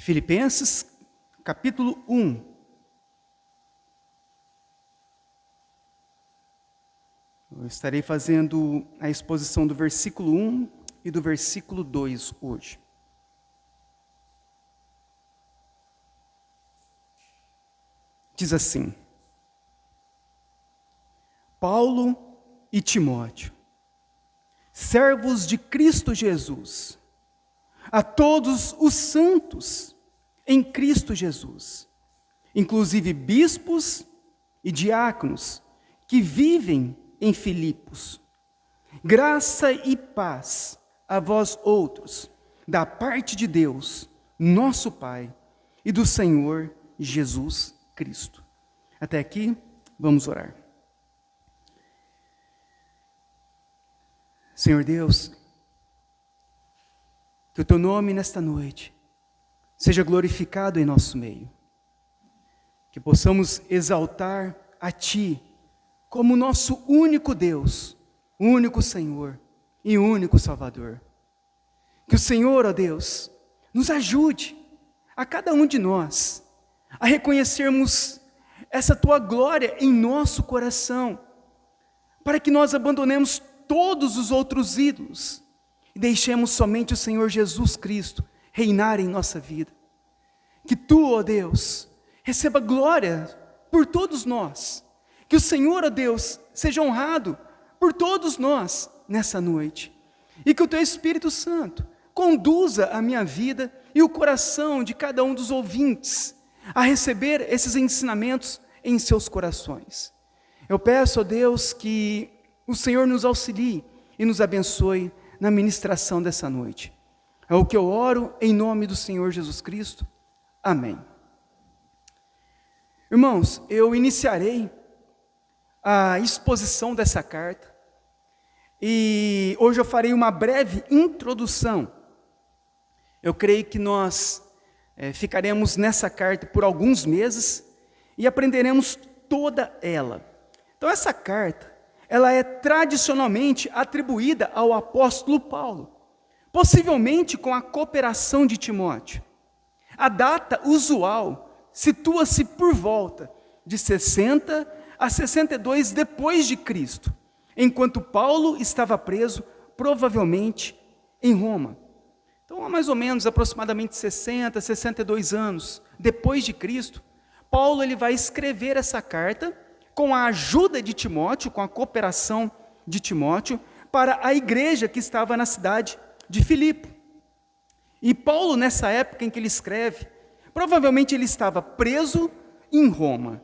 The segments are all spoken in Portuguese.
Filipenses, capítulo 1. Eu estarei fazendo a exposição do versículo 1 e do versículo 2 hoje. Diz assim: Paulo e Timóteo, servos de Cristo Jesus, a todos os santos em Cristo Jesus, inclusive bispos e diáconos que vivem em Filipos. Graça e paz a vós outros, da parte de Deus, nosso Pai, e do Senhor Jesus Cristo. Até aqui, vamos orar. Senhor Deus, que o Teu nome nesta noite seja glorificado em nosso meio. Que possamos exaltar a Ti como nosso único Deus, único Senhor e único Salvador. Que o Senhor, ó Deus, nos ajude, a cada um de nós, a reconhecermos essa Tua glória em nosso coração, para que nós abandonemos todos os outros ídolos e deixemos somente o Senhor Jesus Cristo reinar em nossa vida. Que Tu, ó Deus, receba glória por todos nós. Que o Senhor, ó Deus, seja honrado por todos nós nessa noite. E que o Teu Espírito Santo conduza a minha vida e o coração de cada um dos ouvintes a receber esses ensinamentos em seus corações. Eu peço, ó Deus, que o Senhor nos auxilie e nos abençoe na ministração dessa noite. É o que eu oro em nome do Senhor Jesus Cristo. Amém. Irmãos, eu iniciarei a exposição dessa carta e hoje eu farei uma breve introdução. Eu creio que nós ficaremos nessa carta por alguns meses e aprenderemos toda ela. Então essa carta, ela é tradicionalmente atribuída ao apóstolo Paulo, possivelmente com a cooperação de Timóteo. A data usual situa-se por volta de 60 a 62 depois de Cristo, enquanto Paulo estava preso, provavelmente em Roma. Então, há mais ou menos, aproximadamente 60, 62 anos depois de Cristo, Paulo ele vai escrever essa carta com a ajuda de Timóteo, com a cooperação de Timóteo, para a igreja que estava na cidade de Filipe. E Paulo, nessa época em que ele escreve, provavelmente ele estava preso em Roma.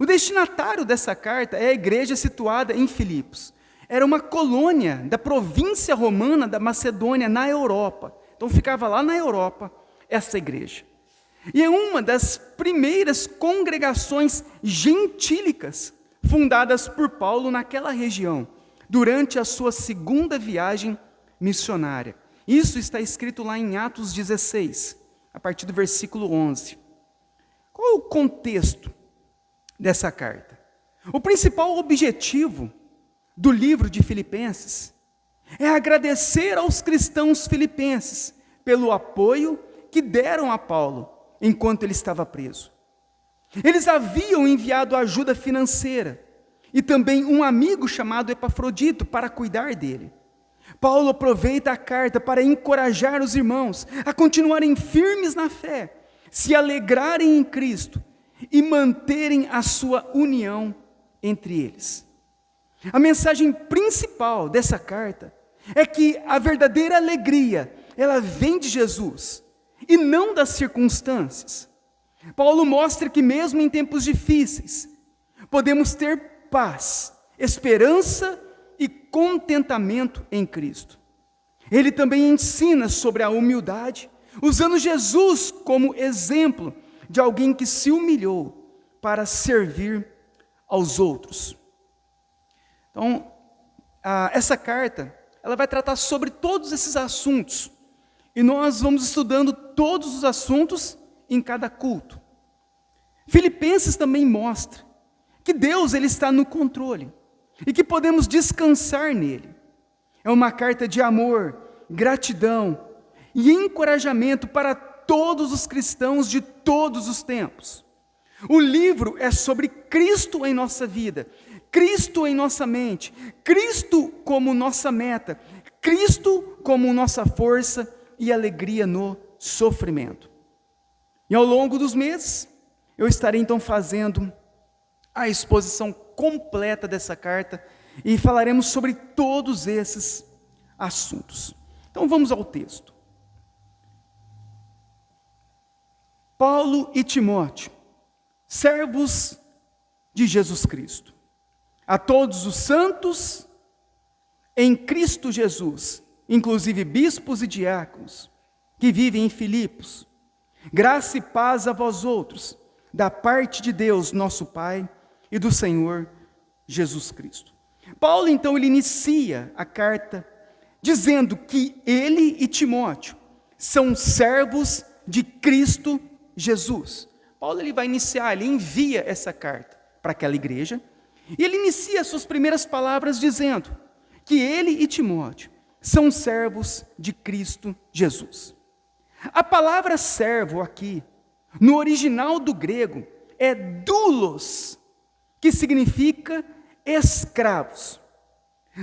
O destinatário dessa carta é a igreja situada em Filipos. Era uma colônia da província romana da Macedônia, na Europa. Então ficava lá na Europa, essa igreja. E é uma das primeiras congregações gentílicas fundadas por Paulo naquela região, durante a sua segunda viagem missionária. Isso está escrito lá em Atos 16, a partir do versículo 11. Qual é o contexto dessa carta? O principal objetivo do livro de Filipenses é agradecer aos cristãos filipenses pelo apoio que deram a Paulo enquanto ele estava preso. Eles haviam enviado ajuda financeira e também um amigo chamado Epafrodito para cuidar dele. Paulo aproveita a carta para encorajar os irmãos a continuarem firmes na fé, se alegrarem em Cristo e manterem a sua união entre eles. A mensagem principal dessa carta é que a verdadeira alegria, ela vem de Jesus e não das circunstâncias. Paulo mostra que mesmo em tempos difíceis, podemos ter paz, esperança e contentamento em Cristo. Ele também ensina sobre a humildade, usando Jesus como exemplo de alguém que se humilhou para servir aos outros. Então, essa carta, ela vai tratar sobre todos esses assuntos, e nós vamos estudando todos os assuntos em cada culto. Filipenses também mostra que Deus ele está no controle e que podemos descansar nele. É uma carta de amor, gratidão e encorajamento para todos os cristãos de todos os tempos. O livro é sobre Cristo em nossa vida, Cristo em nossa mente, Cristo como nossa meta, Cristo como nossa força e alegria no sofrimento. E ao longo dos meses, eu estarei então fazendo a exposição completa dessa carta e falaremos sobre todos esses assuntos. Então vamos ao texto. Paulo e Timóteo, servos de Jesus Cristo, a todos os santos em Cristo Jesus, inclusive bispos e diáconos, que vivem em Filipos, graça e paz a vós outros, da parte de Deus, nosso Pai, e do Senhor Jesus Cristo. Paulo, então, ele inicia a carta dizendo que ele e Timóteo são servos de Cristo Jesus. Paulo, ele vai iniciar, ele envia essa carta para aquela igreja, e ele inicia as suas primeiras palavras dizendo que ele e Timóteo são servos de Cristo Jesus. A palavra servo aqui, no original do grego, é doulos, que significa escravos.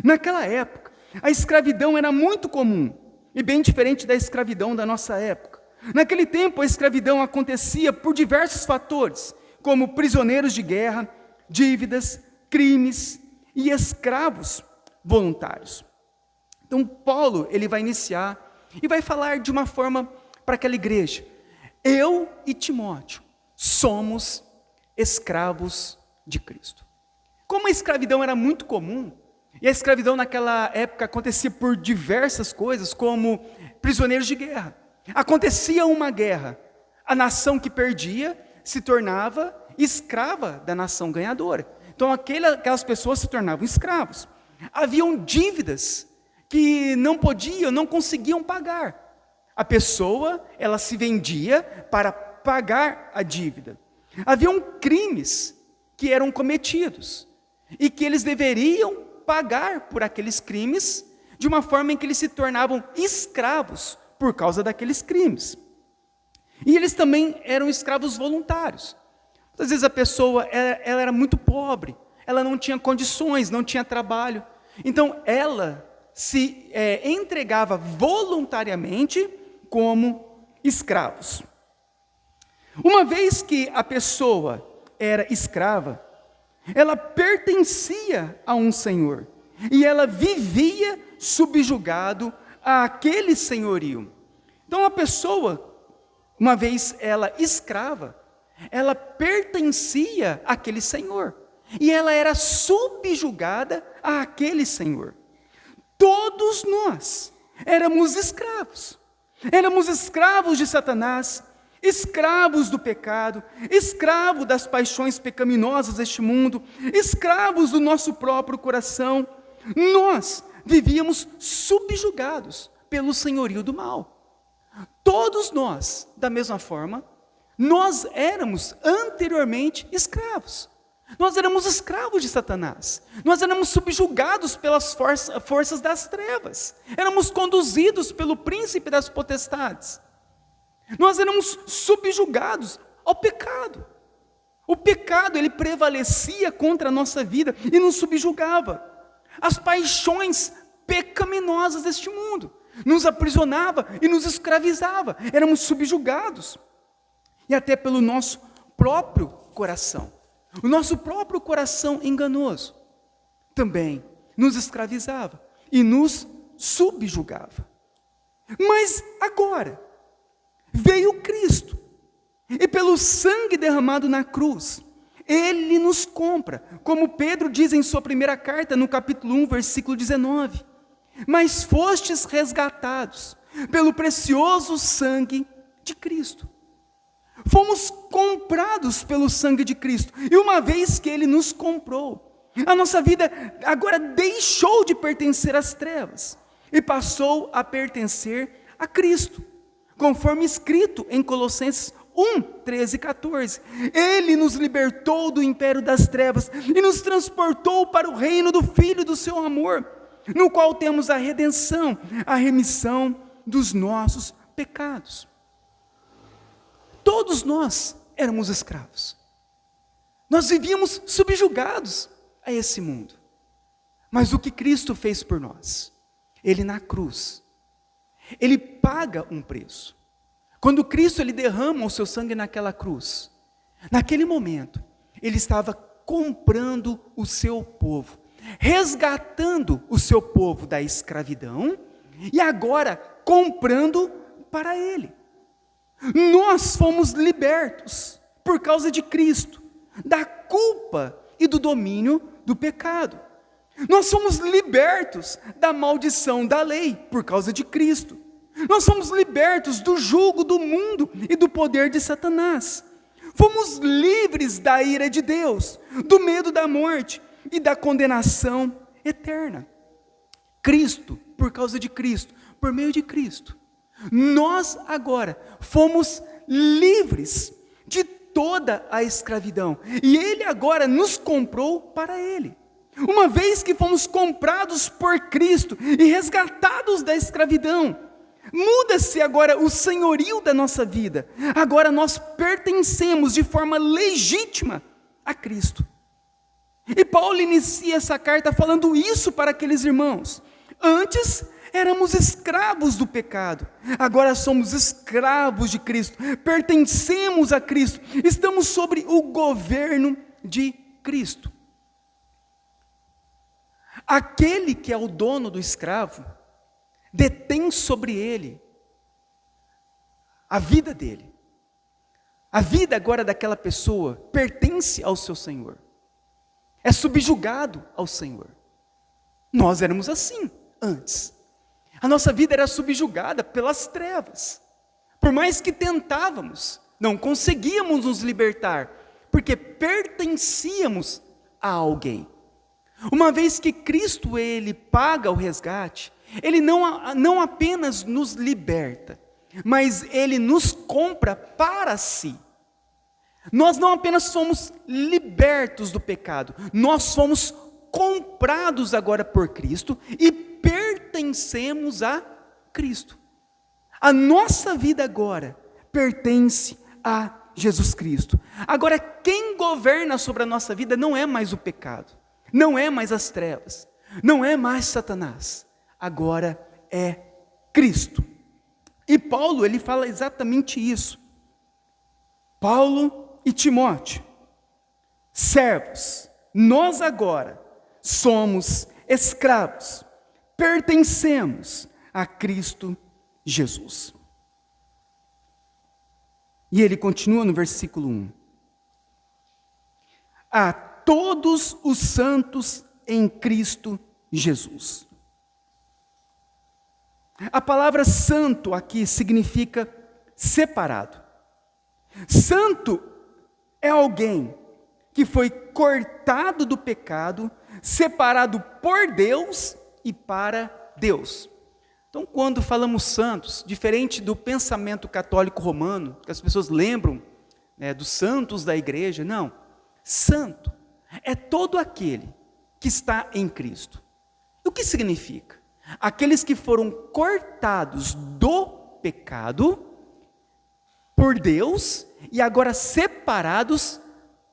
Naquela época, a escravidão era muito comum, e bem diferente da escravidão da nossa época. Naquele tempo, a escravidão acontecia por diversos fatores, como prisioneiros de guerra, dívidas, crimes e escravos voluntários. Então, Paulo, ele vai iniciar e vai falar de uma forma para aquela igreja. Eu e Timóteo somos escravos de Cristo. Como a escravidão era muito comum, e a escravidão naquela época acontecia por diversas coisas, como prisioneiros de guerra. Acontecia uma guerra, a nação que perdia se tornava escrava da nação ganhadora. Então aquelas pessoas se tornavam escravos. Haviam dívidas que não conseguiam pagar. A pessoa, ela se vendia para pagar a dívida. Haviam crimes que eram cometidos e que eles deveriam pagar por aqueles crimes de uma forma em que eles se tornavam escravos por causa daqueles crimes. E eles também eram escravos voluntários. Às vezes a pessoa ela era muito pobre, ela não tinha condições, não tinha trabalho. Então ela se entregava voluntariamente como escravos. Uma vez que a pessoa era escrava, ela pertencia a um senhor, e ela vivia subjugado àquele senhorio. Então a pessoa, uma vez ela escrava, ela pertencia àquele senhor, e ela era subjugada àquele senhor. Todos nós éramos escravos de Satanás, escravos do pecado, escravos das paixões pecaminosas deste mundo, escravos do nosso próprio coração. Nós vivíamos subjugados pelo senhorio do mal. Todos nós, da mesma forma, nós éramos anteriormente escravos. Nós éramos escravos de Satanás. Nós éramos subjugados pelas forças das trevas. Éramos conduzidos pelo príncipe das potestades. Nós éramos subjugados ao pecado. O pecado, ele prevalecia contra a nossa vida e nos subjugava. As paixões pecaminosas deste mundo nos aprisionava e nos escravizava. Éramos subjugados. E até pelo nosso próprio coração. O nosso próprio coração enganoso também nos escravizava e nos subjugava. Mas agora, veio Cristo, e pelo sangue derramado na cruz, Ele nos compra, como Pedro diz em sua primeira carta, no capítulo 1, versículo 19, mas fostes resgatados pelo precioso sangue de Cristo. Fomos comprados pelo sangue de Cristo, e uma vez que Ele nos comprou, a nossa vida agora deixou de pertencer às trevas, e passou a pertencer a Cristo, conforme escrito em Colossenses 1, 13 e 14, Ele nos libertou do império das trevas, e nos transportou para o reino do Filho do seu amor, no qual temos a redenção, a remissão dos nossos pecados. Todos nós éramos escravos. Nós vivíamos subjugados a esse mundo. Mas o que Cristo fez por nós? Ele na cruz, Ele paga um preço. Quando Cristo ele derrama o seu sangue naquela cruz, naquele momento, Ele estava comprando o seu povo, resgatando o seu povo da escravidão e agora comprando para Ele. Nós fomos libertos por causa de Cristo, da culpa e do domínio do pecado. Nós somos libertos da maldição da lei por causa de Cristo. Nós somos libertos do jugo do mundo e do poder de Satanás. Fomos livres da ira de Deus, do medo da morte e da condenação eterna. Cristo, por causa de Cristo, por meio de Cristo, nós agora fomos livres de toda a escravidão. E Ele agora nos comprou para Ele. Uma vez que fomos comprados por Cristo e resgatados da escravidão, muda-se agora o senhorio da nossa vida. Agora nós pertencemos de forma legítima a Cristo. E Paulo inicia essa carta falando isso para aqueles irmãos. Antes éramos escravos do pecado, agora somos escravos de Cristo, pertencemos a Cristo, estamos sobre o governo de Cristo. Aquele que é o dono do escravo, detém sobre ele a vida dele. A vida agora daquela pessoa pertence ao seu Senhor, é subjugado ao Senhor. Nós éramos assim antes. A nossa vida era subjugada pelas trevas. Por mais que tentávamos, não conseguíamos nos libertar, porque pertencíamos a alguém. Uma vez que Cristo ele paga o resgate, Ele não apenas nos liberta, mas Ele nos compra para si. Nós não apenas somos libertos do pecado, nós fomos comprados agora por Cristo e pertencemos a Cristo. A nossa vida agora pertence a Jesus Cristo. Agora, quem governa sobre a nossa vida não é mais o pecado, não é mais as trevas, não é mais Satanás. Agora é Cristo. E Paulo, ele fala exatamente isso. Paulo e Timóteo, servos, nós agora somos escravos, pertencemos a Cristo Jesus. E ele continua no versículo 1. A todos os santos em Cristo Jesus. A palavra santo aqui significa separado. Santo é alguém que foi cortado do pecado, separado por Deus e para Deus. Então, quando falamos santos, diferente do pensamento católico romano, que as pessoas lembram dos santos da igreja, não. Santo é todo aquele que está em Cristo. O que significa? Aqueles que foram cortados do pecado por Deus e agora separados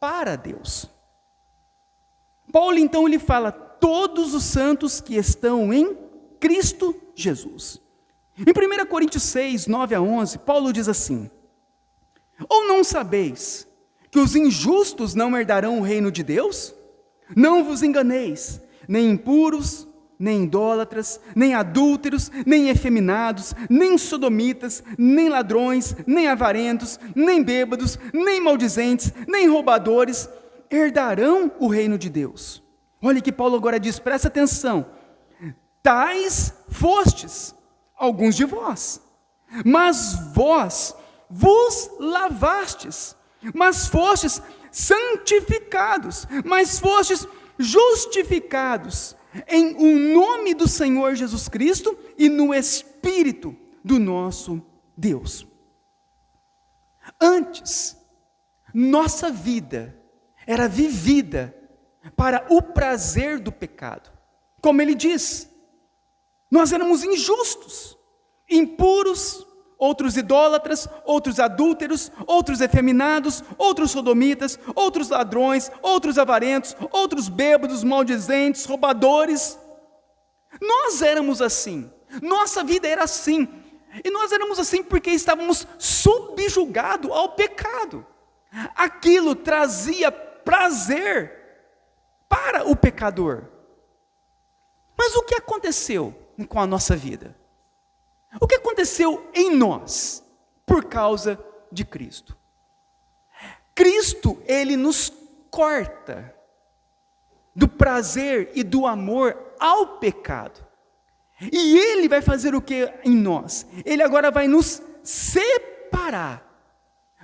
para Deus. Paulo então ele fala todos os santos que estão em Cristo Jesus. Em 1 Coríntios 6, 9 a 11, Paulo diz assim: ou não sabeis que os injustos não herdarão o reino de Deus? Não vos enganeis, nem impuros, nem idólatras, nem adúlteros, nem efeminados, nem sodomitas, nem ladrões, nem avarentos, nem bêbados, nem maldizentes, nem roubadores, herdarão o reino de Deus. Olha que Paulo agora diz, presta atenção, tais fostes, alguns de vós, mas vós vos lavastes, mas fostes santificados, mas fostes justificados em o nome do Senhor Jesus Cristo e no Espírito do nosso Deus. Antes, nossa vida era vivida para o prazer do pecado. Como ele diz, nós éramos injustos, impuros, outros idólatras, outros adúlteros, outros efeminados, outros sodomitas, outros ladrões, outros avarentos, outros bêbados, maldizentes, roubadores. Nós éramos assim, nossa vida era assim, e nós éramos assim porque estávamos subjugados ao pecado. Aquilo trazia prazer para o pecador. Mas o que aconteceu com a nossa vida? O que aconteceu em nós por causa de Cristo? Cristo, ele nos corta do prazer e do amor ao pecado. E ele vai fazer o que em nós? Ele agora vai nos separar,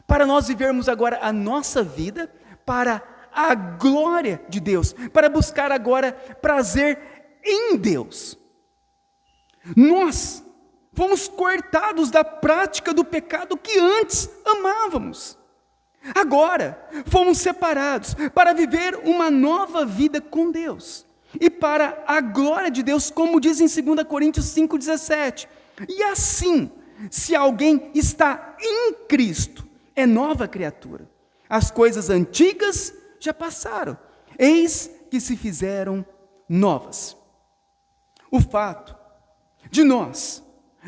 para nós vivermos agora a nossa vida para a glória de Deus, para buscar agora prazer em Deus. Nós fomos cortados da prática do pecado que antes amávamos. Agora, fomos separados para viver uma nova vida com Deus. E para a glória de Deus, como diz em 2 Coríntios 5,17. E assim, se alguém está em Cristo, é nova criatura. As coisas antigas já passaram, eis que se fizeram novas. O fato de nós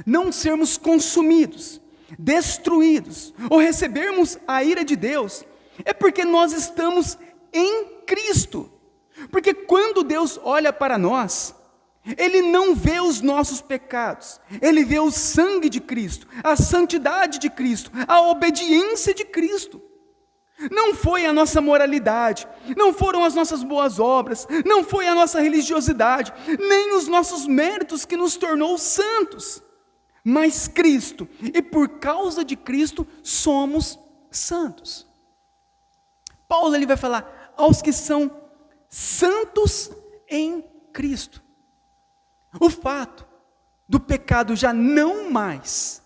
não sermos consumidos, destruídos, ou recebermos a ira de Deus, é porque nós estamos em Cristo. Porque quando Deus olha para nós, Ele não vê os nossos pecados, Ele vê o sangue de Cristo, a santidade de Cristo, a obediência de Cristo. Não foi a nossa moralidade, não foram as nossas boas obras, não foi a nossa religiosidade, nem os nossos méritos que nos tornou santos. Mas Cristo, e por causa de Cristo, somos santos. Paulo ele vai falar aos que são santos em Cristo. O fato do pecado já não mais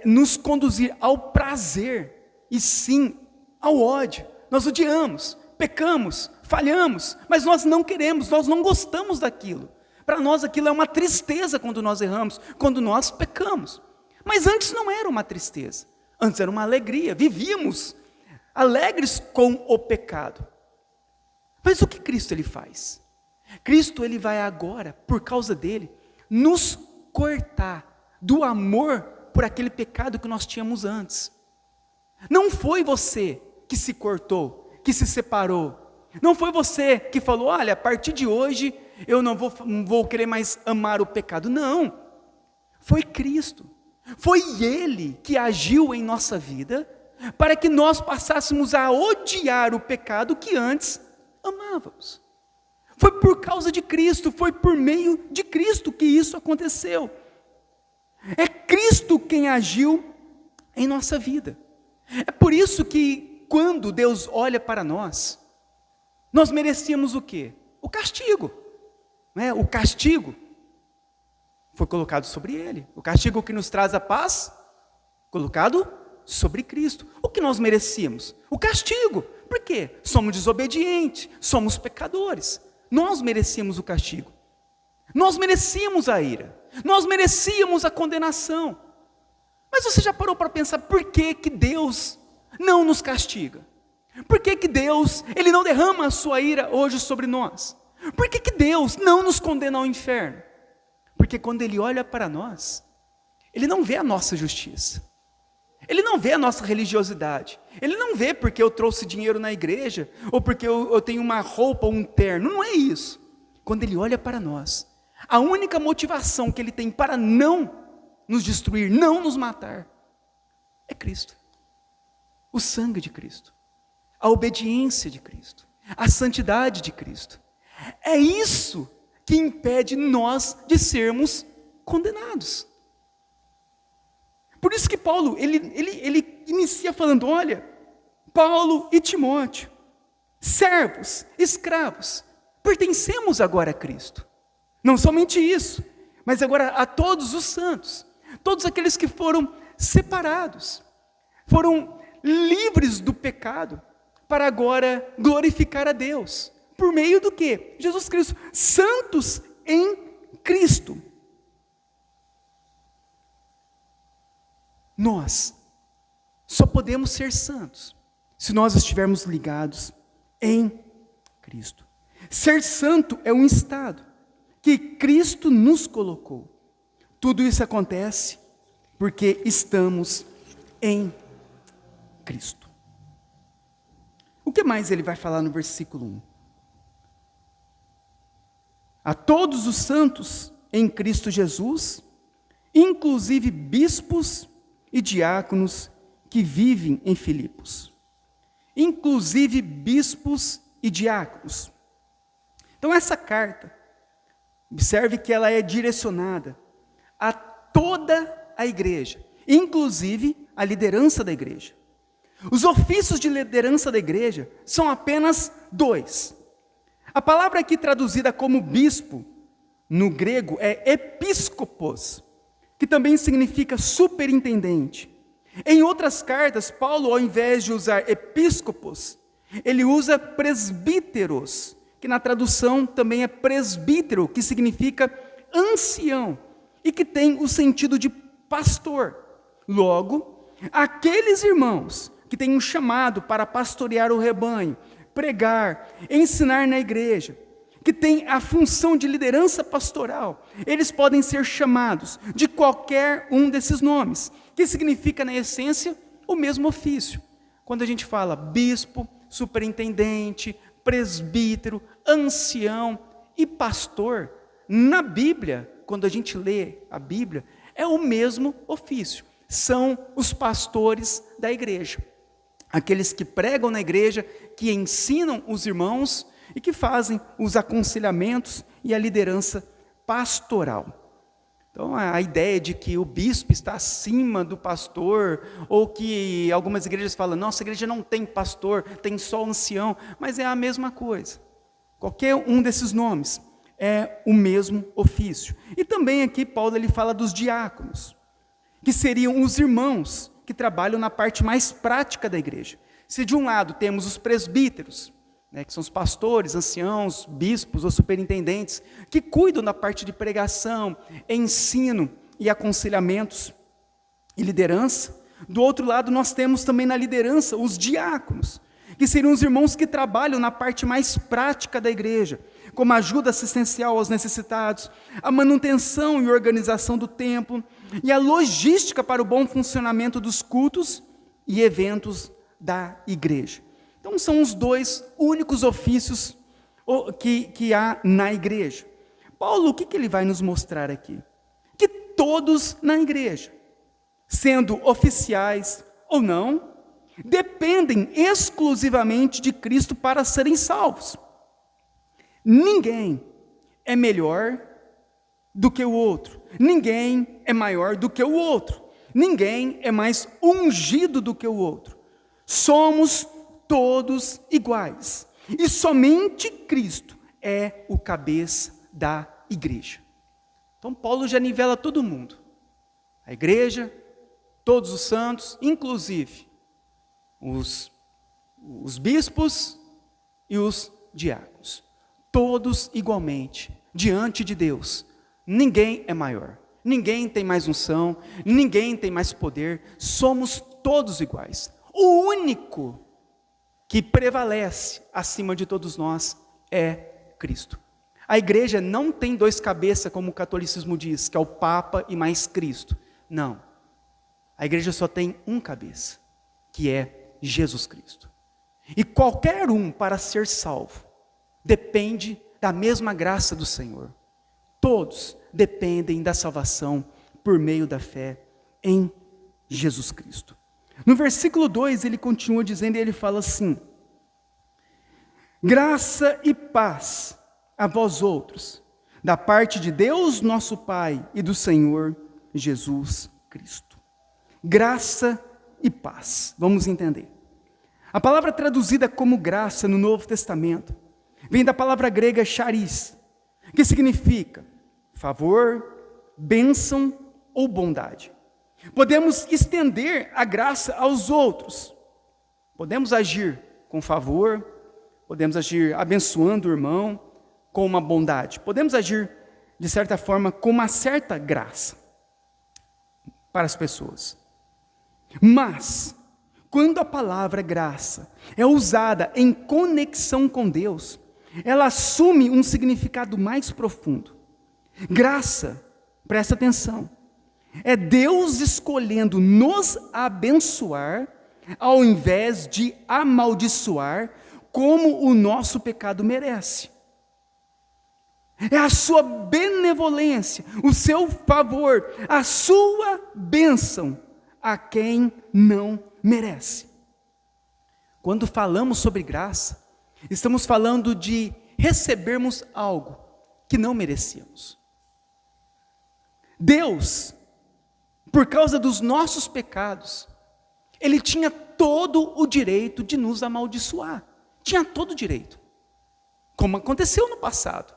nos conduzir ao prazer, e sim ao ódio. Nós odiamos, pecamos, falhamos, mas nós não queremos, nós não gostamos daquilo. Para nós aquilo é uma tristeza quando nós erramos, quando nós pecamos. Mas antes não era uma tristeza, antes era uma alegria, vivíamos alegres com o pecado. Mas o que Cristo ele faz? Cristo ele vai agora, por causa dele, nos cortar do amor por aquele pecado que nós tínhamos antes. Não foi você que se cortou, que se separou. Não foi você que falou, olha, a partir de hoje eu não vou querer mais amar o pecado. Não, foi Cristo. Foi Ele que agiu em nossa vida para que nós passássemos a odiar o pecado que antes amávamos. Foi por causa de Cristo, foi por meio de Cristo que isso aconteceu. É Cristo quem agiu em nossa vida. É por isso que quando Deus olha para nós, nós merecíamos o quê? O castigo. O castigo foi colocado sobre Ele. O castigo que nos traz a paz, colocado sobre Cristo. O que nós merecíamos? O castigo. Por quê? Somos desobedientes, somos pecadores. Nós merecíamos o castigo. Nós merecíamos a ira. Nós merecíamos a condenação. Mas você já parou para pensar por que que Deus não nos castiga? Por que que Deus, Ele não derrama a sua ira hoje sobre nós? Por que que Deus não nos condena ao inferno? Porque quando Ele olha para nós, Ele não vê a nossa justiça. Ele não vê a nossa religiosidade. Ele não vê porque eu trouxe dinheiro na igreja, ou porque eu tenho uma roupa ou um terno. Não é isso. Quando Ele olha para nós, a única motivação que Ele tem para não nos destruir, não nos matar, é Cristo. O sangue de Cristo. A obediência de Cristo. A santidade de Cristo. É isso que impede nós de sermos condenados. Por isso que Paulo, ele inicia falando, olha, Paulo e Timóteo, servos, escravos, pertencemos agora a Cristo. Não somente isso, mas agora a todos os santos, todos aqueles que foram separados, foram livres do pecado, para agora glorificar a Deus. Por meio do quê? Jesus Cristo, santos em Cristo. Nós só podemos ser santos se nós estivermos ligados em Cristo. Ser santo é um estado que Cristo nos colocou. Tudo isso acontece porque estamos em Cristo. O que mais ele vai falar no versículo 1? A todos os santos em Cristo Jesus, inclusive bispos e diáconos que vivem em Filipos. Inclusive bispos e diáconos. Então essa carta, observe que ela é direcionada a toda a igreja, inclusive a liderança da igreja. Os ofícios de liderança da igreja são apenas 2. A palavra aqui traduzida como bispo, no grego, é episcopos, que também significa superintendente. Em outras cartas, Paulo, ao invés de usar episcopos, ele usa presbíteros, que na tradução também é presbítero, que significa ancião, e que tem o sentido de pastor. Logo, aqueles irmãos que têm um chamado para pastorear o rebanho, pregar, ensinar na igreja, que têm a função de liderança pastoral, eles podem ser chamados de qualquer um desses nomes, que significa, na essência, o mesmo ofício. Quando a gente fala bispo, superintendente, presbítero, ancião e pastor, na Bíblia, quando a gente lê a Bíblia, é o mesmo ofício. São os pastores da igreja. Aqueles que pregam na igreja, que ensinam os irmãos e que fazem os aconselhamentos e a liderança pastoral. Então, a ideia de que o bispo está acima do pastor, ou que algumas igrejas falam, nossa igreja não tem pastor, tem só ancião, mas é a mesma coisa. Qualquer um desses nomes é o mesmo ofício. E também aqui Paulo ele fala dos diáconos, que seriam os irmãos que trabalham na parte mais prática da igreja. Se de um lado temos os presbíteros, que são os pastores, anciãos, bispos ou superintendentes, que cuidam da parte de pregação, ensino e aconselhamentos e liderança. Do outro lado nós temos também na liderança os diáconos, que seriam os irmãos que trabalham na parte mais prática da igreja, como a ajuda assistencial aos necessitados, a manutenção e organização do templo, e a logística para o bom funcionamento dos cultos e eventos da igreja. Então são os 2 únicos ofícios que há na igreja. Paulo, o que ele vai nos mostrar aqui? Que todos na igreja, sendo oficiais ou não, dependem exclusivamente de Cristo para serem salvos. Ninguém é melhor do que o outro. Ninguém é maior do que o outro. Ninguém é mais ungido do que o outro. Somos todos iguais. E somente Cristo é o cabeça da igreja. Então Paulo já nivela todo mundo. A igreja, todos os santos, inclusive os bispos e os diáconos. Todos igualmente, diante de Deus. Ninguém é maior, ninguém tem mais unção, ninguém tem mais poder, somos todos iguais. O único que prevalece acima de todos nós é Cristo. A igreja não tem 2 cabeças, como o catolicismo diz, que é o Papa e mais Cristo. Não. A igreja só tem um cabeça, que é Jesus Cristo. E qualquer um, para ser salvo, depende da mesma graça do Senhor. Todos dependem da salvação por meio da fé em Jesus Cristo. No versículo 2 ele continua dizendo, e ele fala assim: graça e paz a vós outros, da parte de Deus nosso Pai e do Senhor Jesus Cristo. Graça e paz, vamos entender. A palavra traduzida como graça no Novo Testamento vem da palavra grega charis, que significa favor, bênção ou bondade. Podemos estender a graça aos outros. Podemos agir com favor, podemos agir abençoando o irmão com uma bondade. Podemos agir, de certa forma, com uma certa graça para as pessoas. Mas, quando a palavra graça é usada em conexão com Deus, ela assume um significado mais profundo. Graça, presta atenção, é Deus escolhendo nos abençoar ao invés de amaldiçoar como o nosso pecado merece. É a sua benevolência, o seu favor, a sua bênção a quem não merece. Quando falamos sobre graça, estamos falando de recebermos algo que não merecíamos. Deus, por causa dos nossos pecados, Ele tinha todo o direito de nos amaldiçoar. Tinha todo o direito. Como aconteceu no passado.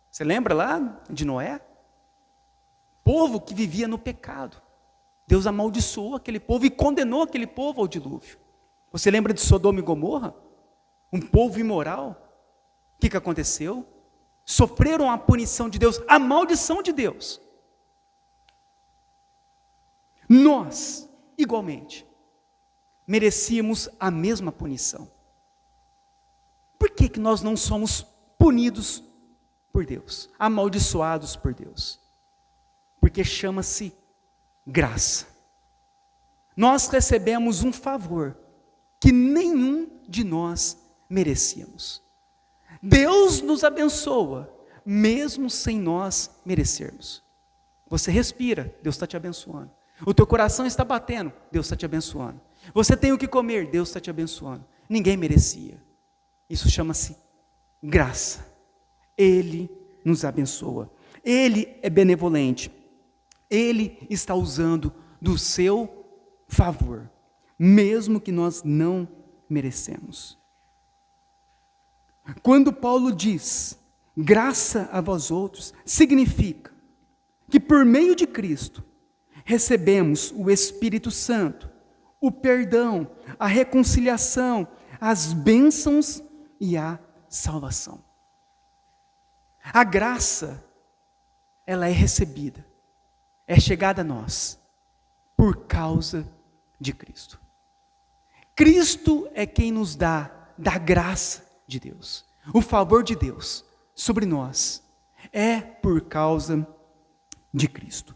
Você lembra lá de Noé? Povo que vivia no pecado. Deus amaldiçoou aquele povo e condenou aquele povo ao dilúvio. Você lembra de Sodoma e Gomorra? Um povo imoral. O que aconteceu? Sofreram a punição de Deus, a maldição de Deus. Nós, igualmente, merecíamos a mesma punição. Por que nós não somos punidos por Deus, amaldiçoados por Deus? Porque chama-se graça. Nós recebemos um favor que nenhum de nós merecíamos. Deus nos abençoa, mesmo sem nós merecermos. Você respira, Deus está te abençoando. O teu coração está batendo, Deus está te abençoando. Você tem o que comer, Deus está te abençoando. Ninguém merecia. Isso chama-se graça. Ele nos abençoa. Ele é benevolente. Ele está usando do seu favor, mesmo que nós não merecemos. Quando Paulo diz, graça a vós outros, significa que por meio de Cristo, recebemos o Espírito Santo, o perdão, a reconciliação, as bênçãos e a salvação. A graça, ela é recebida, é chegada a nós, por causa de Cristo. Cristo é quem nos dá da graça de Deus. O favor de Deus sobre nós é por causa de Cristo.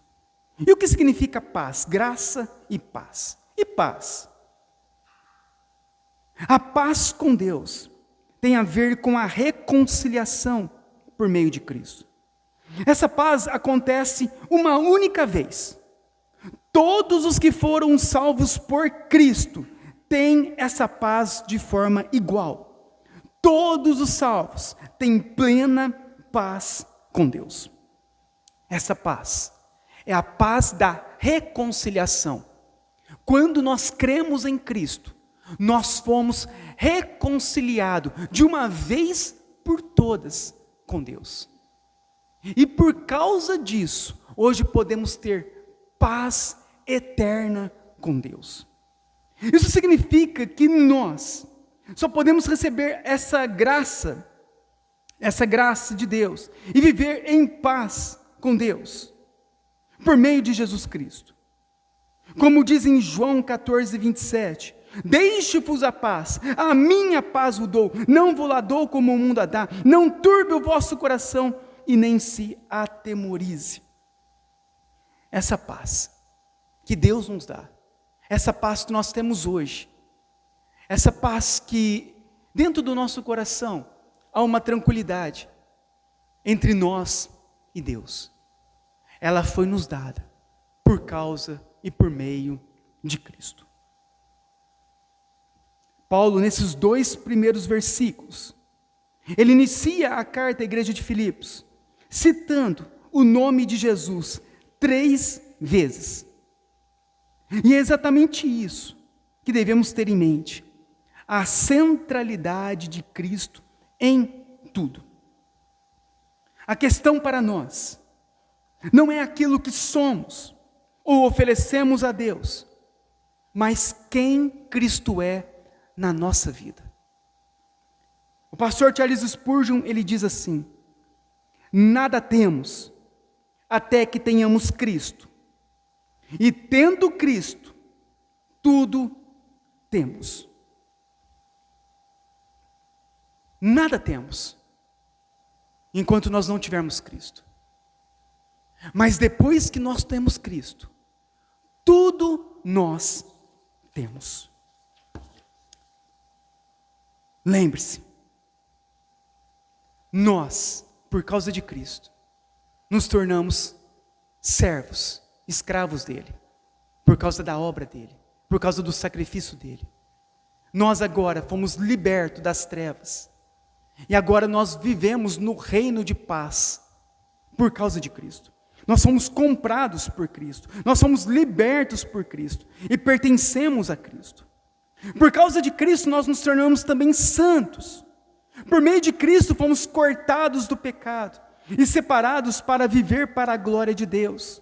E o que significa paz? Graça e paz. E paz? A paz com Deus tem a ver com a reconciliação por meio de Cristo. Essa paz acontece uma única vez. Todos os que foram salvos por Cristo têm essa paz de forma igual. Todos os salvos têm plena paz com Deus. Essa paz é a paz da reconciliação. Quando nós cremos em Cristo, nós fomos reconciliados de uma vez por todas com Deus. E por causa disso, hoje podemos ter paz eterna com Deus. Isso significa que nós só podemos receber essa graça de Deus, e viver em paz com Deus, por meio de Jesus Cristo. Como diz em João 14, 27, deixe-vos a paz, a minha paz vos dou, não vos lá dou como o mundo a dá, não turbe o vosso coração e nem se atemorize. Essa paz que Deus nos dá, essa paz que nós temos hoje, essa paz que dentro do nosso coração há uma tranquilidade entre nós e Deus. Ela foi nos dada por causa e por meio de Cristo. Paulo, nesses 2 primeiros versículos, ele inicia a carta à igreja de Filipos, citando o nome de Jesus 3 vezes. E é exatamente isso que devemos ter em mente, a centralidade de Cristo em tudo. A questão para nós não é aquilo que somos ou oferecemos a Deus, mas quem Cristo é na nossa vida. O pastor Charles Spurgeon, ele diz assim: nada temos até que tenhamos Cristo, e tendo Cristo, tudo temos. Nada temos, enquanto nós não tivermos Cristo. Mas depois que nós temos Cristo, tudo nós temos. Lembre-se, nós, por causa de Cristo, nos tornamos servos, escravos dele, por causa da obra dele, por causa do sacrifício dele. Nós agora fomos libertos das trevas, e agora nós vivemos no reino de paz, por causa de Cristo. Nós somos comprados por Cristo, nós somos libertos por Cristo, e pertencemos a Cristo. Por causa de Cristo nós nos tornamos também santos. Por meio de Cristo fomos cortados do pecado, e separados para viver para a glória de Deus.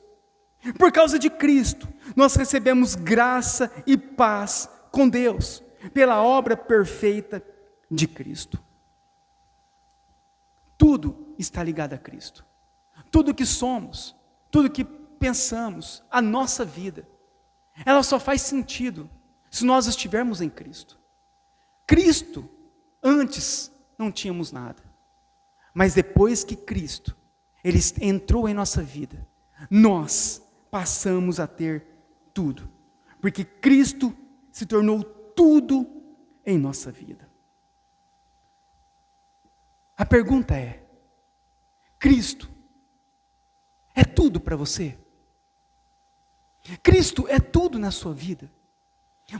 Por causa de Cristo, nós recebemos graça e paz com Deus, pela obra perfeita de Cristo. Tudo está ligado a Cristo. Tudo que somos, tudo que pensamos, a nossa vida, ela só faz sentido se nós estivermos em Cristo. Cristo, antes não tínhamos nada. Mas depois que Cristo, Ele entrou em nossa vida, nós passamos a ter tudo. Porque Cristo se tornou tudo em nossa vida. A pergunta é, Cristo é tudo para você? Cristo é tudo na sua vida?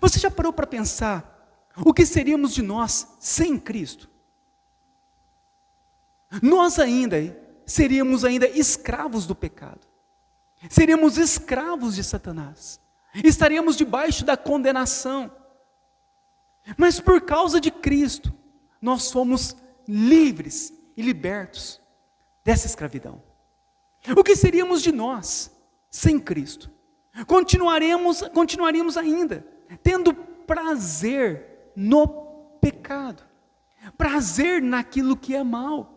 Você já parou para pensar o que seríamos de nós sem Cristo? Nós seríamos ainda escravos do pecado. Seríamos escravos de Satanás. Estaríamos debaixo da condenação. Mas por causa de Cristo, nós somos livres e libertos dessa escravidão. O que seríamos de nós sem Cristo? Continuaríamos ainda tendo prazer no pecado, prazer naquilo que é mal.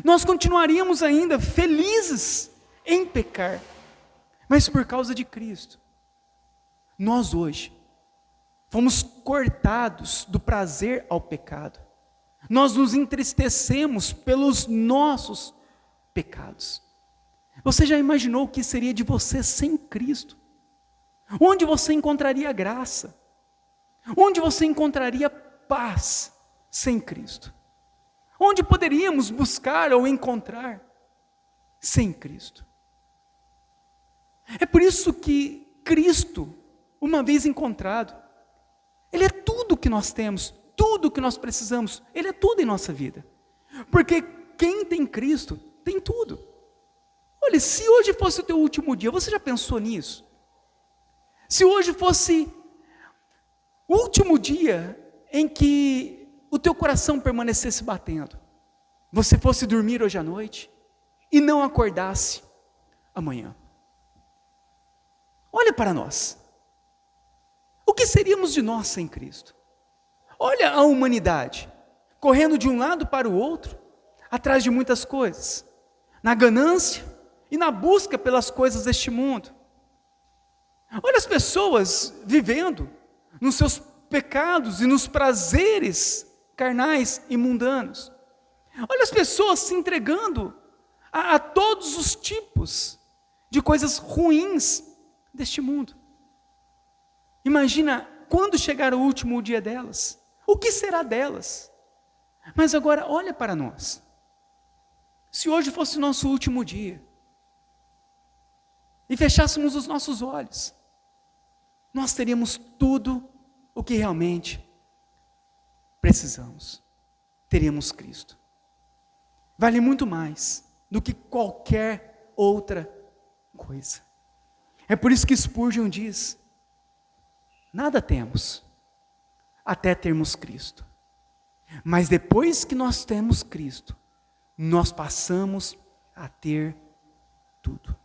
Nós continuaríamos ainda felizes em pecar, mas por causa de Cristo, nós hoje fomos cortados do prazer ao pecado. Nós nos entristecemos pelos nossos pecados. Você já imaginou o que seria de você sem Cristo? Onde você encontraria graça? Onde você encontraria paz sem Cristo? Onde poderíamos buscar ou encontrar sem Cristo? É por isso que Cristo, uma vez encontrado, Ele é tudo que nós temos, tudo que nós precisamos, Ele é tudo em nossa vida. Porque quem tem Cristo, tem tudo. Olha, se hoje fosse o teu último dia, você já pensou nisso? Se hoje fosse o último dia em que o teu coração permanecesse batendo, você fosse dormir hoje à noite e não acordasse amanhã. Olha para nós. O que seríamos de nós sem Cristo? Olha a humanidade, correndo de um lado para o outro, atrás de muitas coisas, na ganância e na busca pelas coisas deste mundo. Olha as pessoas vivendo nos seus pecados e nos prazeres carnais e mundanos. Olha as pessoas se entregando a todos os tipos de coisas ruins deste mundo. Imagina quando chegar o último dia delas, o que será delas? Mas agora olha para nós. Se hoje fosse o nosso último dia e fechássemos os nossos olhos, nós teríamos tudo o que realmente precisamos. Teríamos Cristo. Vale muito mais do que qualquer outra coisa. É por isso que Spurgeon diz: nada temos até termos Cristo. Mas depois que nós temos Cristo, nós passamos a ter tudo.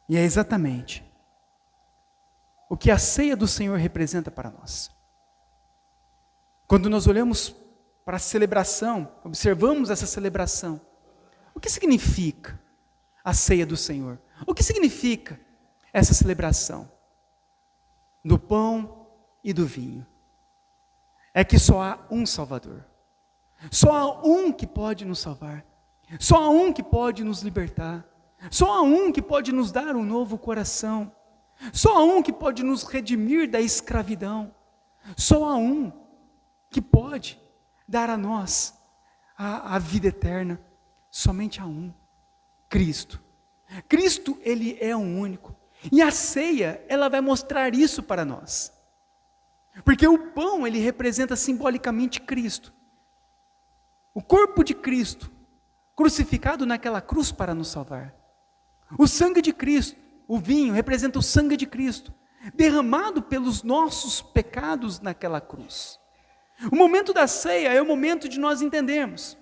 E é exatamente o que a ceia do Senhor representa para nós. Quando nós olhamos para a celebração, observamos essa celebração, o que significa a ceia do Senhor. O que significa essa celebração do pão e do vinho? É que só há um Salvador. Só há um que pode nos salvar. Só há um que pode nos libertar. Só há um que pode nos dar um novo coração. Só há um que pode nos redimir da escravidão. Só há um que pode dar a nós a vida eterna. Somente há um, Cristo. Cristo, Ele é o único. E a ceia, ela vai mostrar isso para nós. Porque o pão, ele representa simbolicamente Cristo. O corpo de Cristo, crucificado naquela cruz para nos salvar. O sangue de Cristo, o vinho, representa o sangue de Cristo, derramado pelos nossos pecados naquela cruz. O momento da ceia é o momento de nós entendermos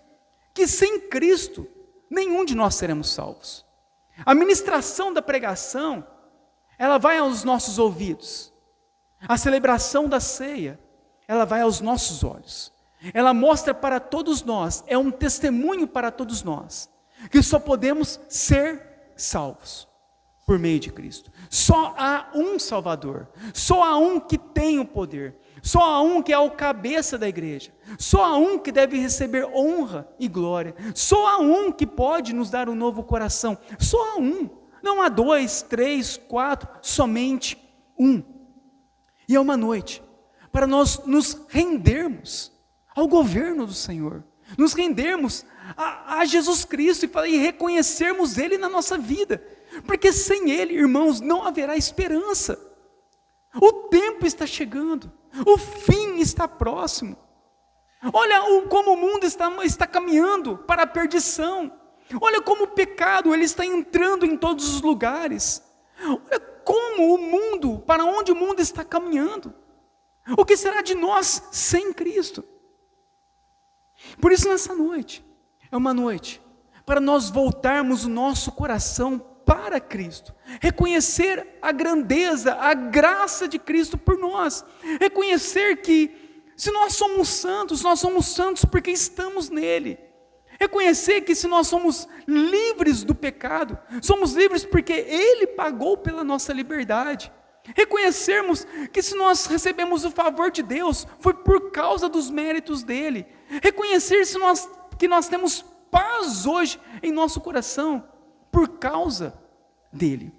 que sem Cristo, nenhum de nós seremos salvos. A ministração da pregação, ela vai aos nossos ouvidos. A celebração da ceia, ela vai aos nossos olhos. Ela mostra para todos nós, é um testemunho para todos nós, que só podemos ser salvos por meio de Cristo. Só há um Salvador, só há um que tem o poder, só há um que é o cabeça da igreja, só há um que deve receber honra e glória, só há um que pode nos dar um novo coração, só há um, não há 2, 3, 4, somente um. E é uma noite para nós nos rendermos ao governo do Senhor, nos rendermos a Jesus Cristo e reconhecermos Ele na nossa vida, porque sem Ele, irmãos, não haverá esperança. O tempo está chegando, o fim está próximo. Olha como o mundo está caminhando para a perdição. Olha como o pecado ele está entrando em todos os lugares. Olha como o mundo, para onde o mundo está caminhando. O que será de nós sem Cristo? Por isso nessa noite, é uma noite para nós voltarmos o nosso coração para Cristo, reconhecer a grandeza, a graça de Cristo por nós, reconhecer que se nós somos santos porque estamos nele, reconhecer que se nós somos livres do pecado, somos livres porque Ele pagou pela nossa liberdade, reconhecermos que se nós recebemos o favor de Deus, foi por causa dos méritos dEle, reconhecer que nós temos paz hoje em nosso coração, por causa dele.